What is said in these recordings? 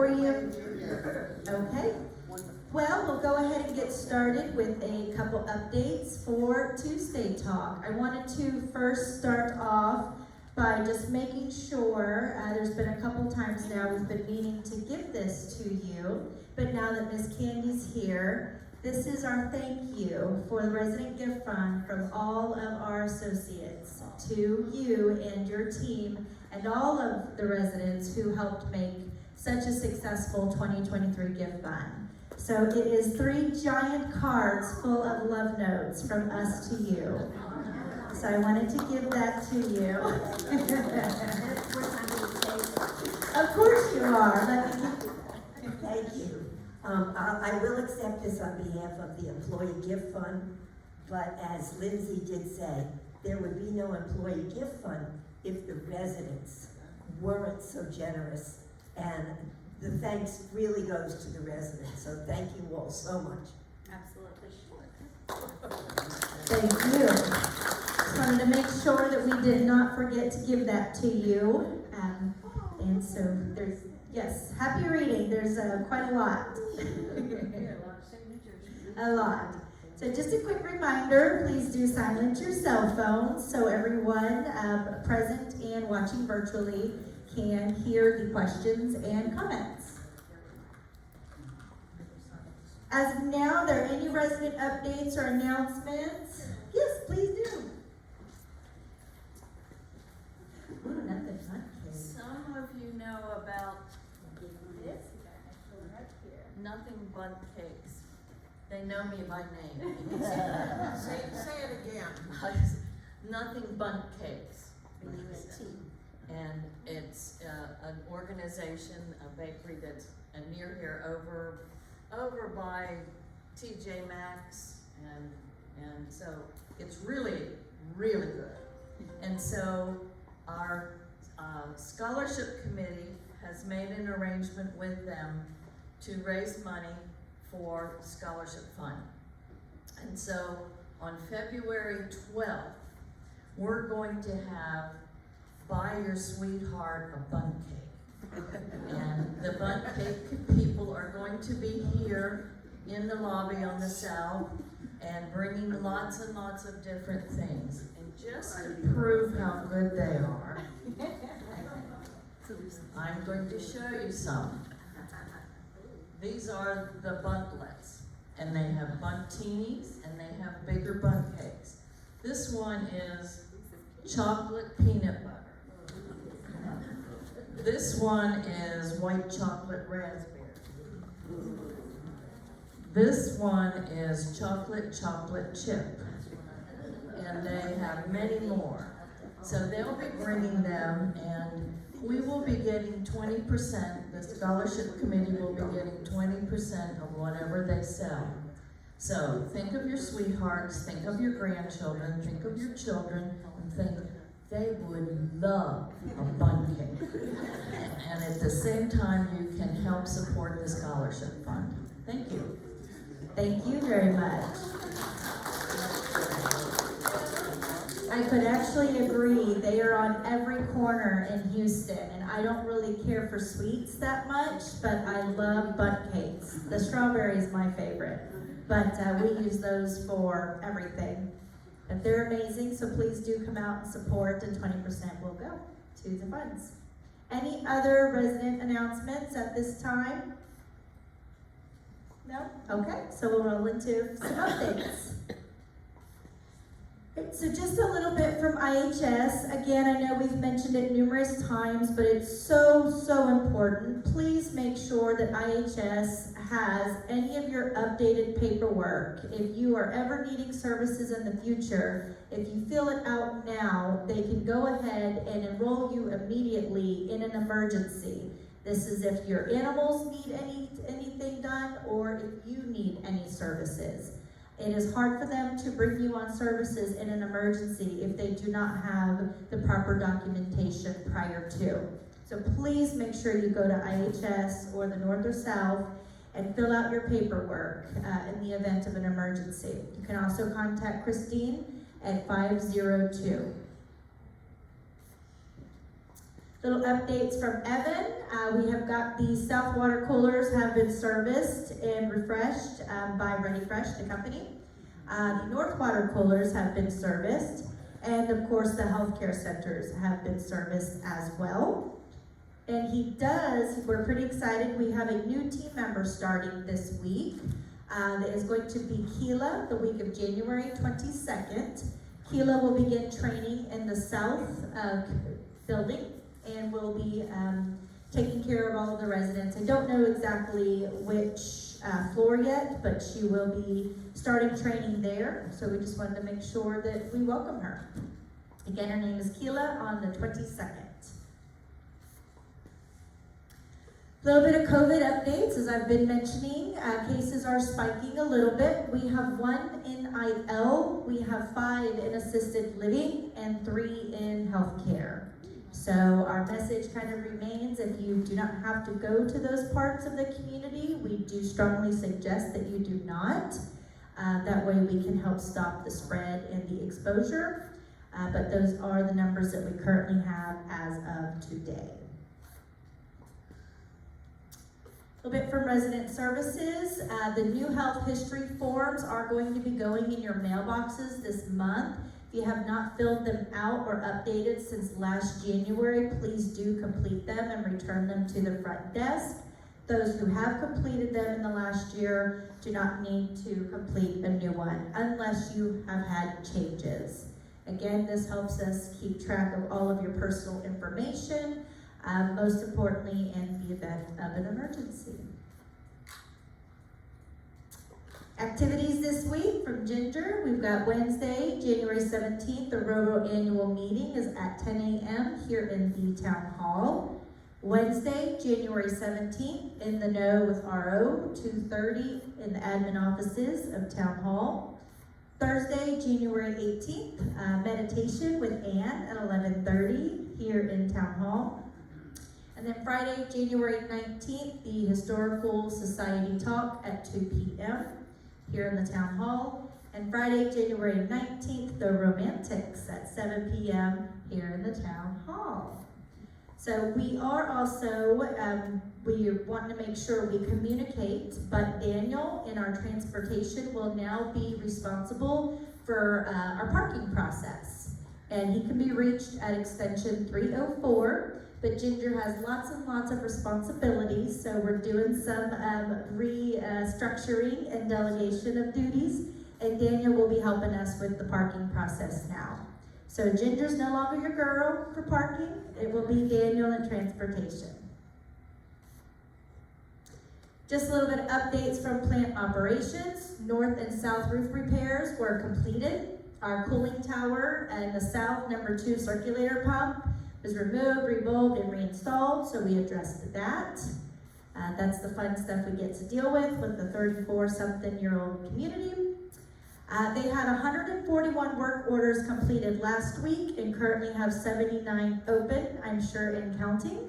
are you? Okay. Well, we'll go ahead and get started with a couple updates for Tuesday Talk. I wanted to first start off by just making sure, there's been a couple times now we've been meaning to give this to you, but now that Miss Candy's here, this is our thank you for the Resident Gift Fund from all of our associates to you and your team and all of the residents who helped make such a successful 2023 gift fund. So it is 3 giant cards full of love notes from us to you. So I wanted to give that to you. Of course you are. Thank you. I will accept this on behalf of the Employee Gift Fund, but as Lindsay did say, there would be no Employee Gift Fund if the residents weren't so generous. And the thanks really goes to the residents, so thank you all so much. Absolutely. Thank you. Just wanted to make sure that we did not forget to give that to you. And so there's, yes, happy reading. There's quite a lot. A lot. So just a quick reminder, please do silence your cell phones so everyone present and watching virtually can hear the questions and comments. As of now, are there any resident updates or announcements? Yes, please do. Ooh, nothing fun. Some of you know about this, Nothing Bundt Cakes. They know me by name. Say it again. Nothing Bundt Cakes. And it's an organization, a bakery that's near here, over by TJ Maxx, and so it's really, really good. And so our scholarship committee has made an arrangement with them to raise money for scholarship fund. And so on February 12th, we're going to have Buy Your Sweetheart a Bundt Cake. And the Bundt Cake people are going to be here in the lobby on the south and bringing lots and lots of different things. And just to prove how good they are, I'm going to show you some. These are the Bundtlets, and they have Bundtinis and they have bigger Bundt cakes. This one is chocolate peanut butter. This one is white chocolate raspberry. This one is chocolate chip. And they have many more. So they'll be bringing them, and we will be getting 20%, the scholarship committee will be getting 20% of whatever they sell. So think of your sweethearts, think of your grandchildren, think of your children, and think they would love a Bundt cake. And at the same time, you can help support the scholarship fund. Thank you. Thank you very much. I could actually agree. They are on every corner in Houston, and I don't really care for sweets that much, but I love Bundt cakes. The strawberry is my favorite, but we use those for everything. But they're amazing, so please do come out and support, and 20% will go to the funds. Any other resident announcements at this time? No? Okay, so we'll roll into some updates. So just a little bit from IHS. Again, I know we've mentioned it numerous times, but it's so, so important. Please make sure that IHS has any of your updated paperwork. If you are ever needing services in the future, if you fill it out now, they can go ahead and enroll you immediately in an emergency. This is if your animals need anything done or if you need any services. It is hard for them to bring you on services in an emergency if they do not have the proper documentation prior to. So please make sure you go to IHS or the North or South and fill out your paperwork in the event of an emergency. You can also contact Christine at 502. Little updates from Evan. We have got the south water coolers have been serviced and refreshed by Ready Fresh, the company. The north water coolers have been serviced, and of course the healthcare centers have been serviced as well. And we're pretty excited, we have a new team member starting this week. That is going to be Keela, the week of January 22nd. Keela will begin training in the south building and will be taking care of all of the residents. I don't know exactly which floor yet, but she will be starting training there. So we just wanted to make sure that we welcome her. Again, her name is Keela on the 22nd. A little bit of COVID updates, as I've been mentioning. Cases are spiking a little bit. We have 1 in IL, we have 5 in assisted living, and 3 in healthcare. So our message kind of remains, if you do not have to go to those parts of the community, we do strongly suggest that you do not. That way we can help stop the spread and the exposure. But those are the numbers that we currently have as of today. A little bit from resident services. The new health history forms are going to be going in your mailboxes this month. If you have not filled them out or updated since last January, please do complete them and return them to the front desk. Those who have completed them in the last year do not need to complete a new one unless you have had changes. Again, this helps us keep track of all of your personal information, most importantly in the event of an emergency. Activities this week from Ginger. We've got Wednesday, January 17th, the Roto annual meeting is at 10 a.m. here in the town hall. Wednesday, January 17th, in the know with RO, 2:30 in the admin offices of town hall. Thursday, January 18th, meditation with Ann at 11:30 here in town hall. And then Friday, January 19th, the Historical Society talk at 2 p.m. here in the town hall. And Friday, January 19th, the Romantics at 7 p.m. here in the town hall. So we are also, we want to make sure we communicate, but Daniel in our transportation will now be responsible for our parking process. And he can be reached at extension 304. But Ginger has lots and lots of responsibilities, so we're doing some restructuring and delegation of duties, and Daniel will be helping us with the parking process now. So Ginger's no longer your girl for parking, it will be Daniel in transportation. Just a little bit of updates from plant operations. North and south roof repairs were completed. Our cooling tower in the south, number 2 circulator pump, was removed, rebulbed, and reinstalled, so we addressed that. That's the fun stuff we get to deal with the 34-something-year-old community. They had 141 work orders completed last week and currently have 79 open, I'm sure, and counting.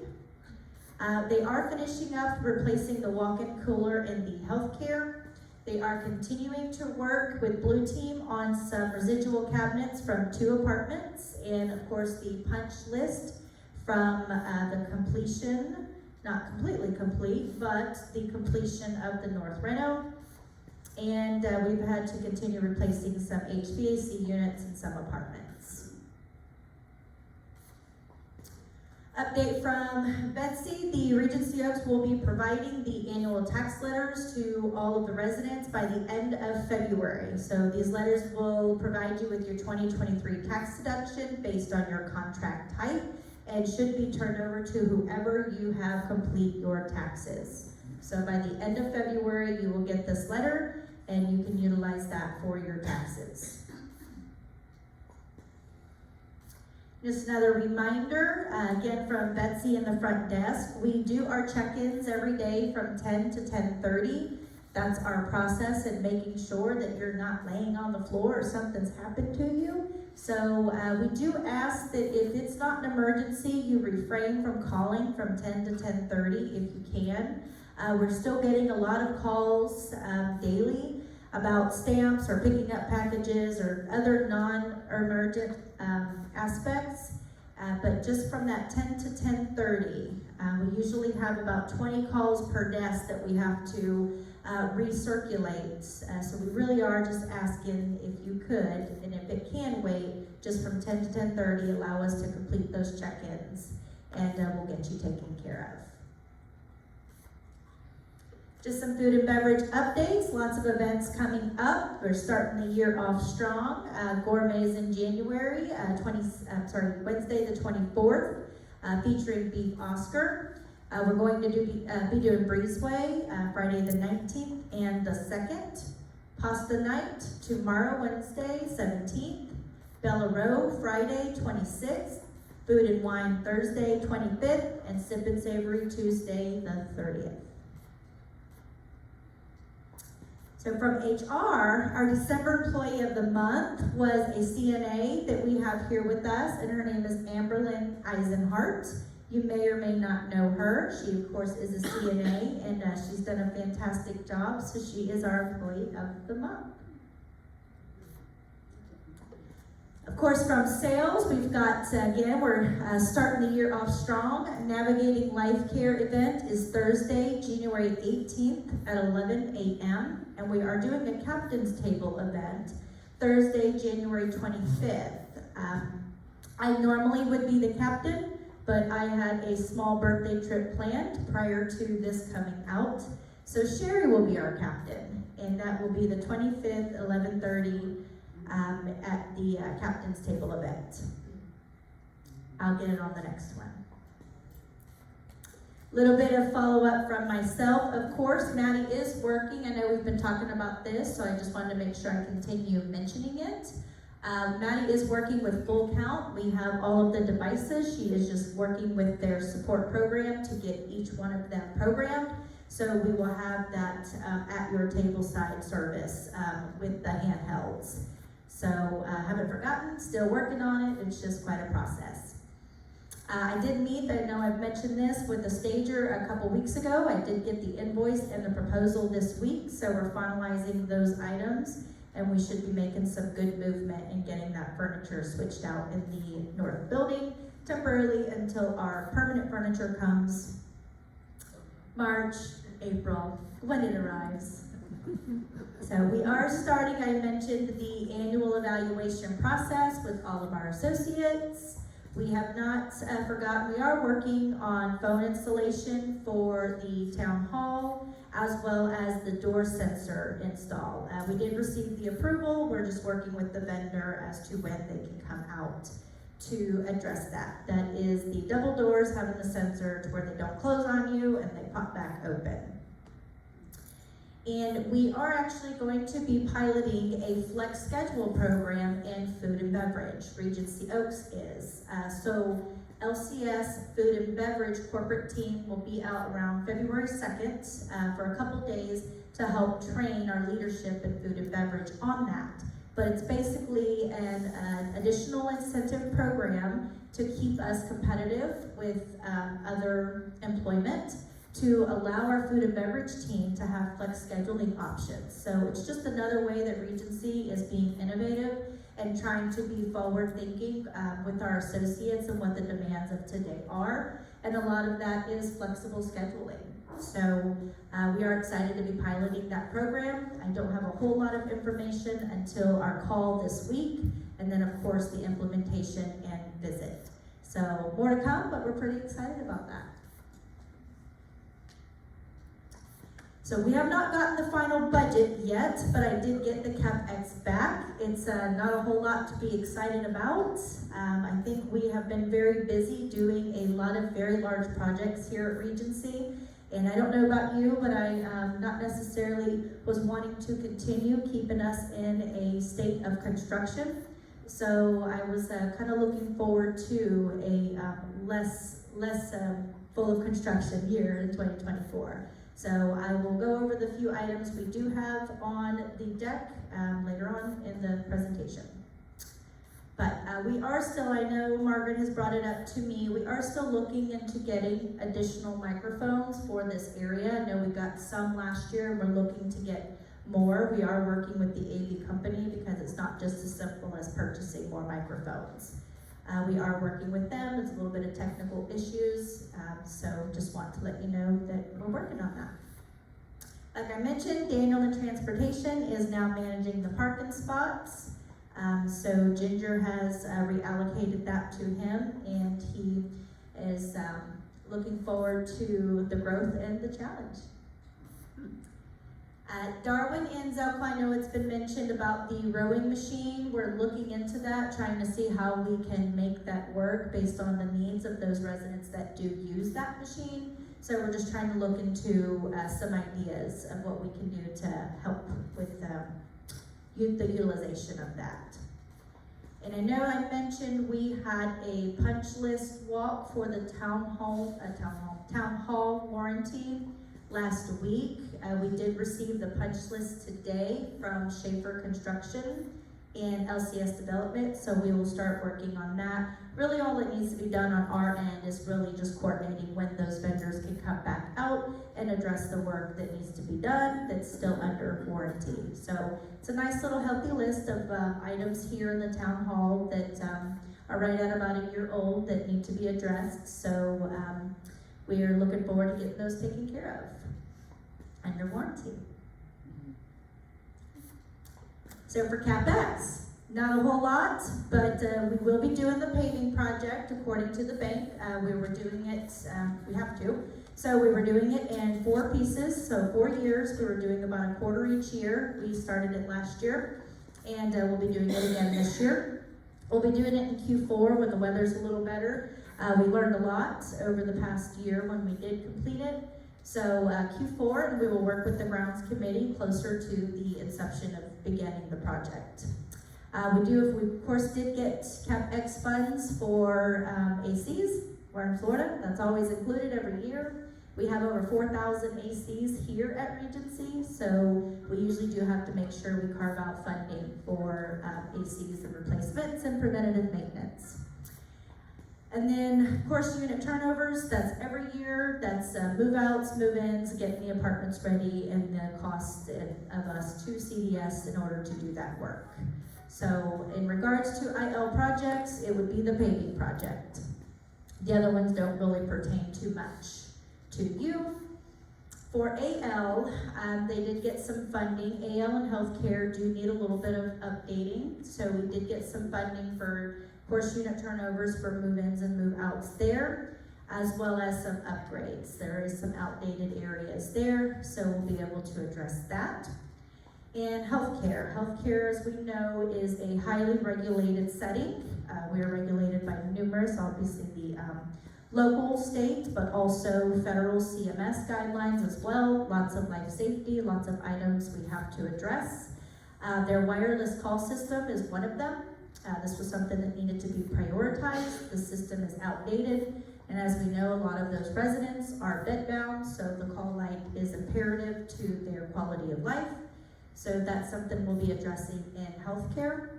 They are finishing up replacing the walk-in cooler in the healthcare. They are continuing to work with Blue Team on some residual cabinets from 2 apartments, and of course the punch list from the completion, not completely complete, but the completion of the North Reno. And we've had to continue replacing some HVAC units in some apartments. Update from Betsy, the Regency Oaks will be providing the annual tax letters to all of the residents by the end of February. So these letters will provide you with your 2023 tax deduction based on your contract type and should be turned over to whoever you have complete your taxes. So by the end of February, you will get this letter and you can utilize that for your taxes. Just another reminder, again from Betsy in the front desk, we do our check-ins every day from 10 to 10:30. That's our process in making sure that you're not laying on the floor or something's happened to you. So we do ask that if it's not an emergency, you refrain from calling from 10 to 10:30 if you can. We're still getting a lot of calls daily about stamps or picking up packages or other non-emergent aspects. But just from that 10 to 10:30, we usually have about 20 calls per desk that we have to recirculate. So we really are just asking if you could, and if it can wait, just from 10 to 10:30, allow us to complete those check-ins, and we'll get you taken care of. Just some food and beverage updates, lots of events coming up. We're starting the year off strong. Gourmets in January, Wednesday the 24th, featuring Beef Oscar. We're going to be doing Breezeway Friday the 19th and the 2nd. Pasta night tomorrow, Wednesday 17th. Bella Row Friday 26th. Food and wine Thursday 25th, and Sip and Savory Tuesday the 30th. So from HR, our December employee of the month was a CNA that we have here with us, and her name is Amberlyn Eisenhart. You may or may not know her. She, of course, is a CNA, and she's done a fantastic job, so she is our employee of the month. Of course, from sales, we've got, again, we're starting the year off strong. Navigating Life Care event is Thursday, January 18th at 11 a.m. And we are doing a captain's table event Thursday, January 25th. I normally would be the captain, but I had a small birthday trip planned prior to this coming out. So Sherry will be our captain, and that will be the 25th, 11:30. At the captain's table event. I'll get it on the next one. Little bit of follow-up from myself. Of course, Maddie is working. I know we've been talking about this, so I just wanted to make sure I continue mentioning it. Maddie is working with Full Count. We have all of the devices. She is just working with their support program to get each one of them programmed. So we will have that at your table side service with the handhelds. So haven't forgotten, still working on it. It's just quite a process. I did meet, I know I've mentioned this, with the stager a couple weeks ago. I did get the invoice and the proposal this week, so we're finalizing those items, and we should be making some good movement in getting that furniture switched out in the north building temporarily until our permanent furniture comes March, April, when it arrives. So we are starting, I mentioned, the annual evaluation process with all of our associates. We have not forgotten, we are working on phone installation for the town hall, as well as the door sensor install. We did receive the approval. We're just working with the vendor as to when they can come out to address that. That is the double doors having the sensor to where they don't close on you and they pop back open. And we are actually going to be piloting a flex schedule program in food and beverage. Regency Oaks is. So LCS Food and Beverage corporate team will be out around February 2nd for a couple days to help train our leadership in food and beverage on that. But it's basically an additional incentive program to keep us competitive with other employment, to allow our food and beverage team to have flex scheduling options. So it's just another way that Regency is being innovative and trying to be forward thinking with our associates and what the demands of today are. And a lot of that is flexible scheduling. So we are excited to be piloting that program. I don't have a whole lot of information until our call this week, and then of course the implementation and visit. So more to come, but we're pretty excited about that. So we have not gotten the final budget yet, but I did get the CapEx back. It's not a whole lot to be excited about. I think we have been very busy doing a lot of very large projects here at Regency. And I don't know about you, but I not necessarily was wanting to continue keeping us in a state of construction. So I was kind of looking forward to a less full of construction year in 2024. So I will go over the few items we do have on the deck later on in the presentation. But we are still, I know Margaret has brought it up to me, we are still looking into getting additional microphones for this area. I know we got some last year, and we're looking to get more. We are working with the AV company because it's not just as simple as purchasing more microphones. We are working with them. It's a little bit of technical issues, so just want to let you know that we're working on that. Like I mentioned, Daniel in Transportation is now managing the parking spots. So Ginger has reallocated that to him, and he is looking forward to the growth and the challenge. Darwin and Zelko, I know it's been mentioned about the rowing machine. We're looking into that, trying to see how we can make that work based on the needs of those residents that do use that machine. So we're just trying to look into some ideas of what we can do to help with the utilization of that. And I know I mentioned we had a punch list walk for the town hall warranty last week. We did receive the punch list today from Schaefer Construction and LCS Development, so we will start working on that. Really all that needs to be done on our end is really just coordinating when those vendors can come back out and address the work that needs to be done that's still under warranty. So it's a nice little healthy list of items here in the town hall that are right at about a year old that need to be addressed. So we are looking forward to getting those taken care of under warranty. So for CapEx, not a whole lot, but we will be doing the paving project according to the bank. We were doing it, we have to. So we were doing it in 4 pieces, so 4 years. We were doing about a quarter each year. We started it last year, and we'll be doing it again this year. We'll be doing it in Q4 when the weather's a little better. We learned a lot over the past year when we did complete it. So Q4, and we will work with the grounds committee closer to the inception of beginning the project. We of course did get CapEx funds for ACs. We're in Florida, that's always included every year. We have over 4,000 ACs here at Regency, so we usually do have to make sure we carve out funding for ACs and replacements and preventative maintenance. And then, of course, unit turnovers, that's every year. That's move-outs, move-ins, getting the apartments ready, and the cost of us to CDS in order to do that work. So in regards to IL projects, it would be the paving project. The other ones don't really pertain too much to you. For AL, they did get some funding. AL and healthcare do need a little bit of updating. So we did get some funding for course unit turnovers for move-ins and move-outs there, as well as some upgrades. There is some outdated areas there, so we'll be able to address that. And healthcare. Healthcare, as we know, is a highly regulated setting. We are regulated by numerous, obviously the local, state, but also federal CMS guidelines as well. Lots of life safety, lots of items we have to address. Their wireless call system is one of them. This was something that needed to be prioritized. The system is outdated, and as we know, a lot of those residents are bedbound, so the call light is imperative to their quality of life. So that's something we'll be addressing in healthcare.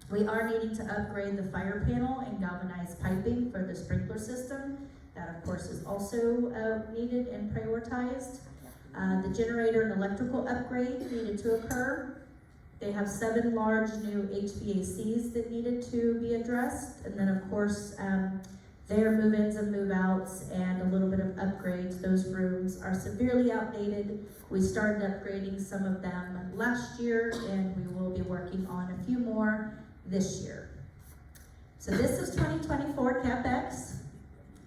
We are needing to upgrade the fire panel and galvanized piping for the sprinkler system. That, of course, is also needed and prioritized. The generator and electrical upgrade needed to occur. They have 7 large new HVACs that needed to be addressed. And then, of course, their move-ins and move-outs and a little bit of upgrades. Those rooms are severely outdated. We started upgrading some of them last year, and we will be working on a few more this year. So this is 2024 CapEx.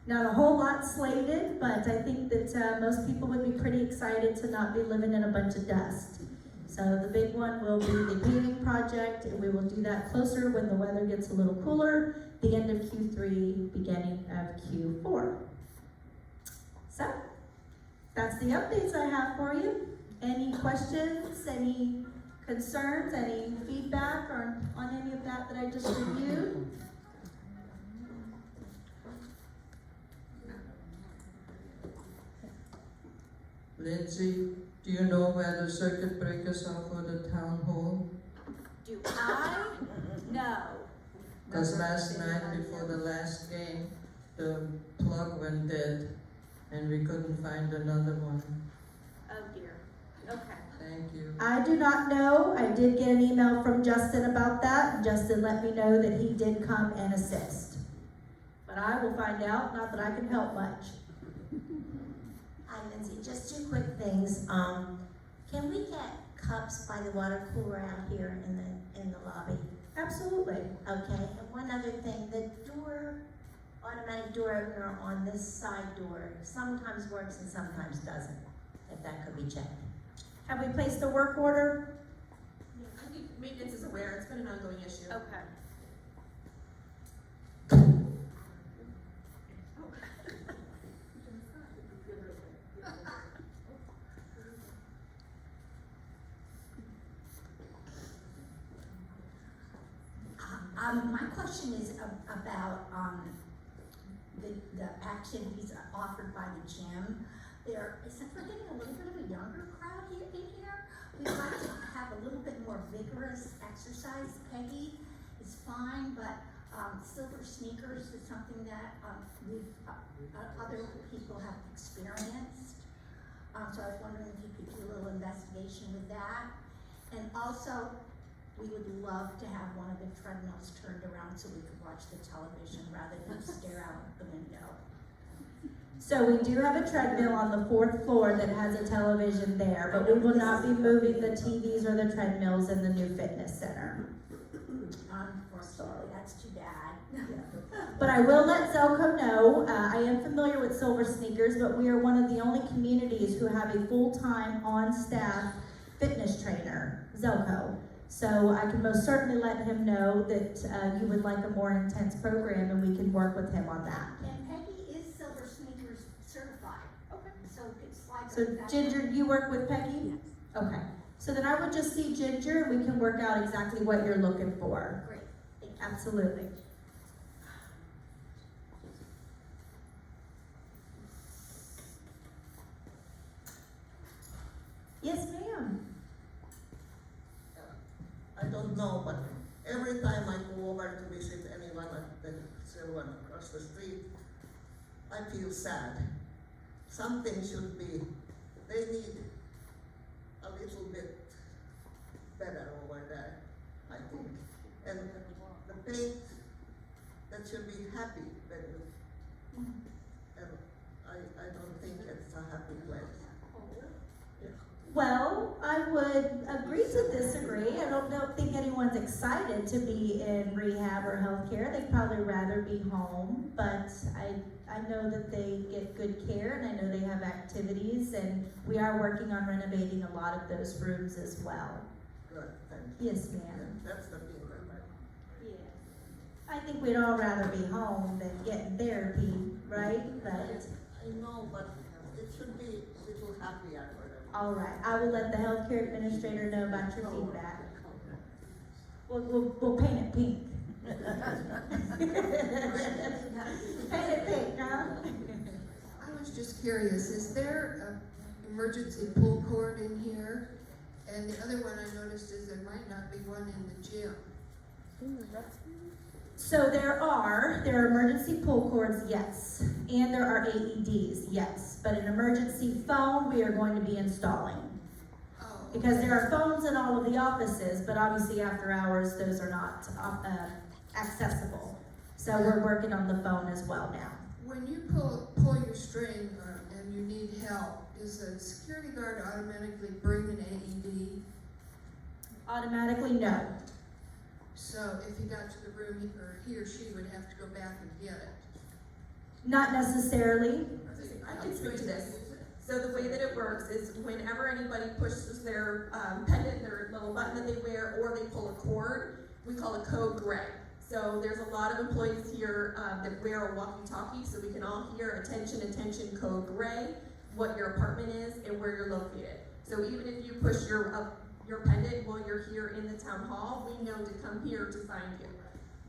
Not a whole lot slated, but I think that most people would be pretty excited to not be living in a bunch of dust. So the big one will be the paving project, and we will do that closer when the weather gets a little cooler, the end of Q3, beginning of Q4. So that's the updates I have for you. Any questions, any concerns, any feedback on any of that I just reviewed? Lindsay, do you know where the circuit breakers are for the town hall? Do I? No. Because last night before the last game, the plug went dead and we couldn't find another one. Oh dear. Okay. Thank you. I do not know. I did get an email from Justin about that. Justin let me know that he did come and assist. and I will find out, not that I can help much. Hi, Lindsay, just two quick things. Can we get cups by the water cooler out here in the lobby? Absolutely. Okay, and one other thing, the door, automatic door opener on this side door sometimes works and sometimes doesn't, if that could be checked. Have we placed a work order? I think maintenance is aware, it's been an ongoing issue. Okay. My question is about, the activities offered by the gym. Except for getting a little bit of a younger crowd here in here, we'd like to have a little bit more vigorous exercise. Peggy is fine, but, silver sneakers is something that, other people have experienced. So I was wondering if you could do a little investigation with that. And also, we would love to have one of the treadmills turned around so we could watch the television rather than stare out the window. So we do have a treadmill on the 4th floor that has a television there, but we will not be moving the TVs or the treadmills in the new fitness center. Unfortunately, that's too bad. But I will let Zelco know, I am familiar with Silver Sneakers, but we are one of the only communities who have a full-time, on-staff fitness trainer, Zelco. So I can most certainly let him know that you would like a more intense program, and we can work with him on that. And Peggy is Silver Sneakers certified. Okay. So it's like. So Ginger, you work with Peggy? Yes. Okay, so then I would just see Ginger, and we can work out exactly what you're looking for. Great, thank you. Absolutely. Yes, ma'am. I don't know, but every time I go over to visit anyone at the someone across the street, I feel sad. Something should be, they need a little bit better over there, I think. And the paint, that should be happy, when you, and I don't think it's a happy place. Well, I would agree to disagree. I don't think anyone's excited to be in rehab or healthcare. They'd probably rather be home, but I know that they get good care, and I know they have activities, and we are working on renovating a lot of those rooms as well. Good, thank you. Yes, Yeah, ma'am. that's the thing that I think we'd all rather be home than getting therapy, right? But, I know, but it should be a little happier for them. all right, I will let the healthcare administrator know about your feedback. We'll paint it pink. Paint it pink, huh? I was just curious, is there an emergency pull cord in here? And the other one I noticed is there might not be one in the gym. So there are emergency pull cords, yes, and there are AEDs, yes, but an emergency phone we are going to be installing. Oh, Because there are phones in all of the offices, but obviously after hours, those are not accessible. So we're working on the phone as well now. when you pull your string and you need help, does the security guard automatically bring an AED? Automatically, no. So if he got to the room, he or she would have to go back and get it. Not necessarily. I can speak to this. So the way that it works is whenever anybody pushes their pendant, their little button that they wear, or they pull a cord, we call it code gray. So there's a lot of employees here that wear a walkie-talkie, so we can all hear attention, attention, code gray, what your apartment is and where you're located. So even if you push your pendant while you're here in the town hall, we know to come here to find you.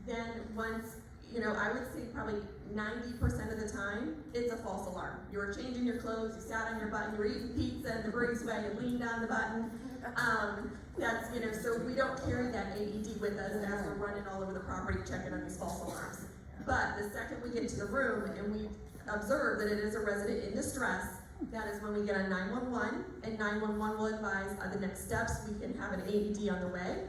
Then once, I would say probably 90% of the time, it's a false alarm. You were changing your clothes, you sat on your button, you were eating pizza in the breezeway, you leaned on the button. So we don't carry that AED with us as we're running all over the property checking on these false alarms. But the second we get to the room and we observe that it is a resident in distress, that is when we get a 911, and 911 will advise the next steps. We can have an AED on the way.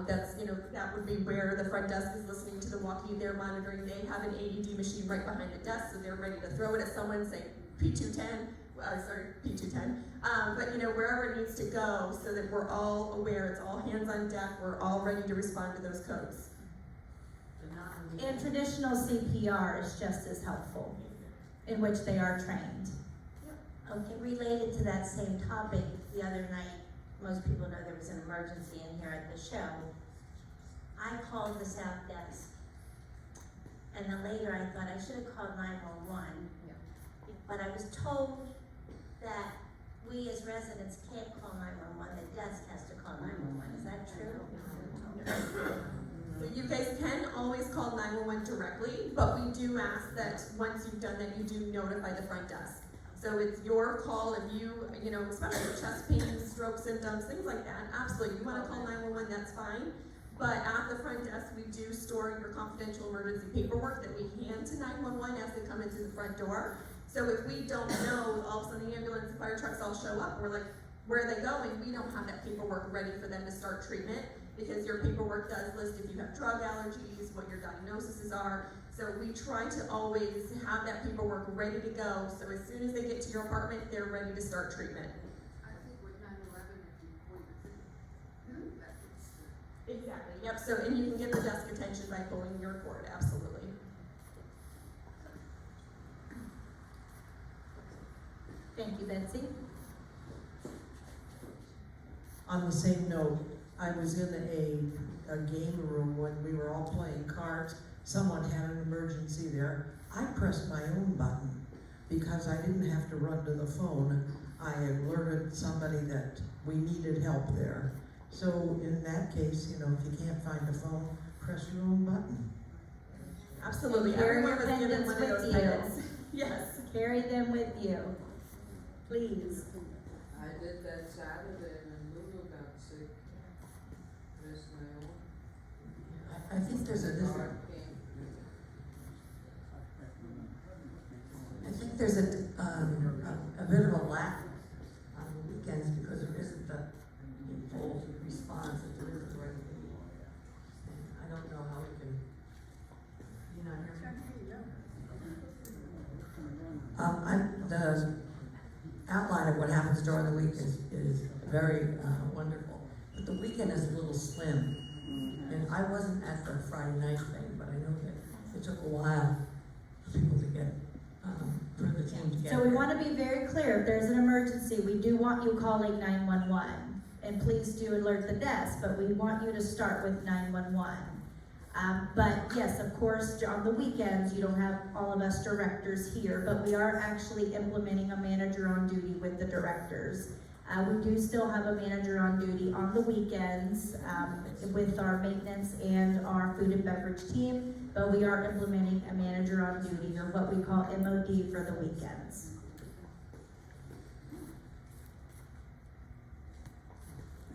That's, that would be where the front desk is listening to the walkie, they're monitoring, they have an AED machine right behind the desk, so they're ready to throw it at someone, say P210, P210, but wherever it needs to go, so that we're all aware, it's all hands on deck, we're all ready to respond to those codes. And traditional CPR is just as helpful, in which they are trained. Okay, related to that same topic, the other night, most people know there was an emergency in here at the show. I called the South Desk, and then later I thought I should have called 911. But I was told that we as residents can't call 911, the desk has to call 911, is that true? So you guys can always call 911 directly, but we do ask that once you've done that, you do notify the front desk. So it's your call if you, especially with chest pains, stroke symptoms, things like that, absolutely, you wanna call 911, that's fine. But at the front desk, we do store your confidential emergency paperwork that we hand to 911 as they come into the front door. So if we don't know, all of a sudden the ambulance and fire trucks all show up, we're like, where are they going? We don't have that paperwork ready for them to start treatment, because your paperwork does list if you have drug allergies, what your diagnoses are. So we try to always have that paperwork ready to go, so as soon as they get to your apartment, they're ready to start treatment. I think with 9/11, if you point it, that was Exactly. Yep, so, and you can get the desk attention by pulling your cord, absolutely. Thank you, Betsy. On the same note, I was in a game room when we were all playing cards. Someone had an emergency there. I pressed my own button because I didn't have to run to the phone. I alerted somebody that we needed help there. So in that case, if you can't find a phone, press your own button. Absolutely, And carry everyone your was given pendants one of with those you. pendants. Yes. Carry them with you, please. I did that Saturday and Lulu got sick. Missed my own. I think there's a different. I think there's a bit of a lack on the weekends because there isn't the full response that there is right. And I don't know how we can. You not hear me? The outline of what happens during the week is very wonderful, but the weekend is a little slim. And I wasn't at the Friday night thing, but I know that it took a while for people to get, for the team to get So we there. want to be very clear, if there's an emergency, we do want you calling 911. And please do alert the desk, but we want you to start with 911. But yes, of course, on the weekends, you don't have all of us directors here, but we are actually implementing a manager on duty with the directors. We do still have a manager on duty on the weekends with our maintenance and our food and beverage team, but we are implementing a manager on duty, or what we call MOD, for the weekends.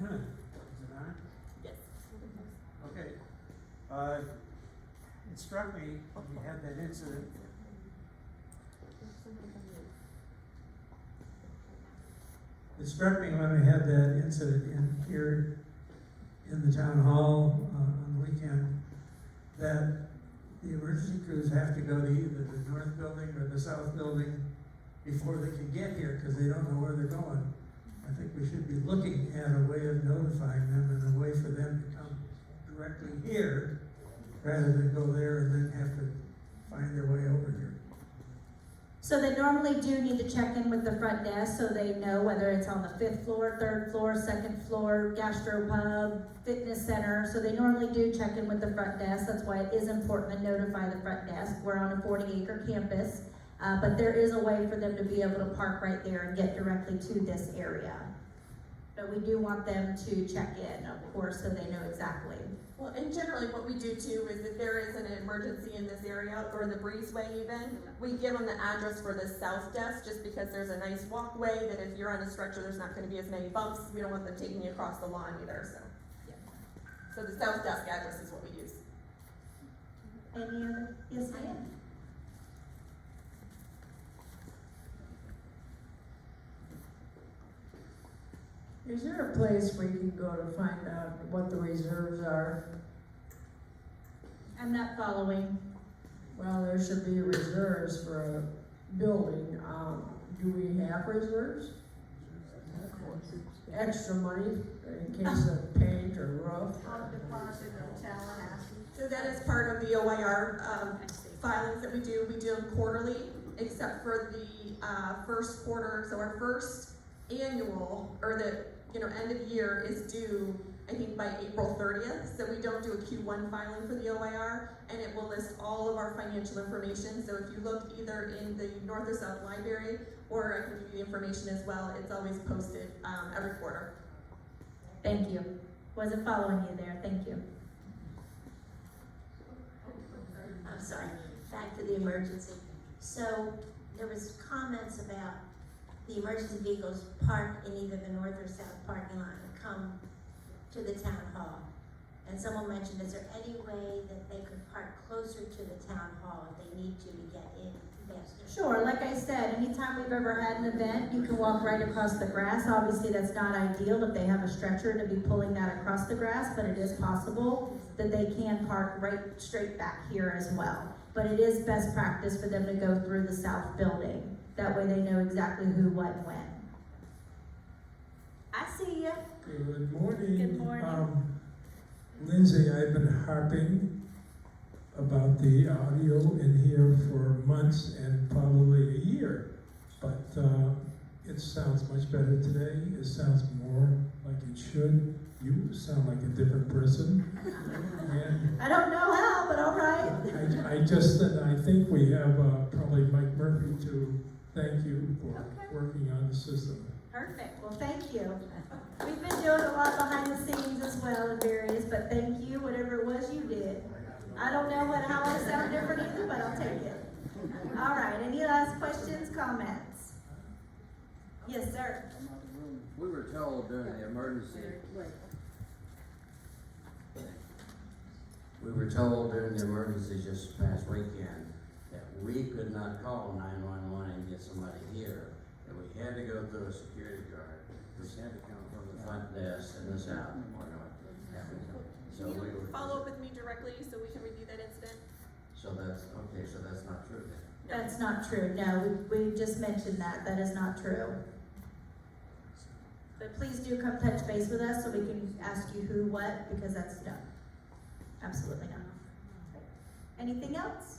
Is it on? Yes. Okay. It struck me when you had that incident. It struck me when we had that incident here in the town hall on the weekend, that the emergency crews have to go to either the north building or the south building before they can get here, because they don't know where they're going. I think we should be looking at a way of notifying them and a way for them to come directly here rather than go there and then have to find their way over here. So they normally do need to check in with the front desk so they know whether it's on the 5th floor, 3rd floor, 2nd floor, gastropub, fitness center. So they normally do check in with the front desk. That's why it is important to notify the front desk. We're on a 40-acre campus, but there is a way for them to be able to park right there and get directly to this area. But we do want them to check in, of course, so they know exactly. Well, and generally what we do too is if there is an emergency in this area, or the breezeway even, we give them the address for the south desk, just because there's a nice walkway that if you're on a stretcher, there's not gonna be as many bumps. We don't want them taking you across the lawn either, so. Yeah. So the south desk address is what we use. Any other? Yes, ma'am. Is there a place we can go to find out what the reserves are? I'm not following. Well, there should be reserves for a building. Do we have reserves? Extra money in case of paint or roof? So that is part of the OIR filings that we do. We do them quarterly, except for the first quarter. So our first annual, or the end of year is due, I think, by April 30th. So we don't do a Q1 filing for the OIR, and it will list all of our financial information. So if you look either in the North or South Library, or I can give you the information as well, it's always posted every quarter. Thank you. Wasn't following you there, thank you. I'm sorry, back to the emergency. So there was comments about the emergency vehicles parked in either the north or south parking lot and come to the town hall. And someone mentioned, is there any way that they could park closer to the town hall if they need to get in faster? Sure, like I said, anytime we've ever had an event, you can walk right across the grass. Obviously, that's not ideal if they have a stretcher to be pulling that across the grass, but it is possible that they can park right straight back here as well. But it is best practice for them to go through the south building. That way they know exactly who, what, when. I see you. Good morning. Good morning. Lindsay, I've been harping about the audio in here for months and probably a year, but it sounds much better today. It sounds more like it should. You sound like a different person. And I don't know how, but all right. I think we have probably Mike Murphy to thank you for working on the system. Perfect, well, thank you. We've been doing a lot behind the scenes as well in various, but thank you, whatever it was you did. I don't know how I sound different either, but I'll take it. All right, any last questions, comments? Yes, sir. We were told during the emergency. We were told during the emergency just past weekend that we could not call 911 and get somebody here. That we had to go through a security guard. This had to come from the front desk and this out. So Can we you were. follow up with me directly so we can review that incident? So that's okay. So that's not true then. That's not true, no, we just mentioned that, that is not true. But please do come touch base with us so we can ask you who, what, because that's, no, absolutely not. Anything else?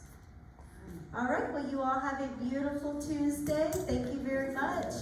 All right, well, you all have a beautiful Tuesday, thank you very much.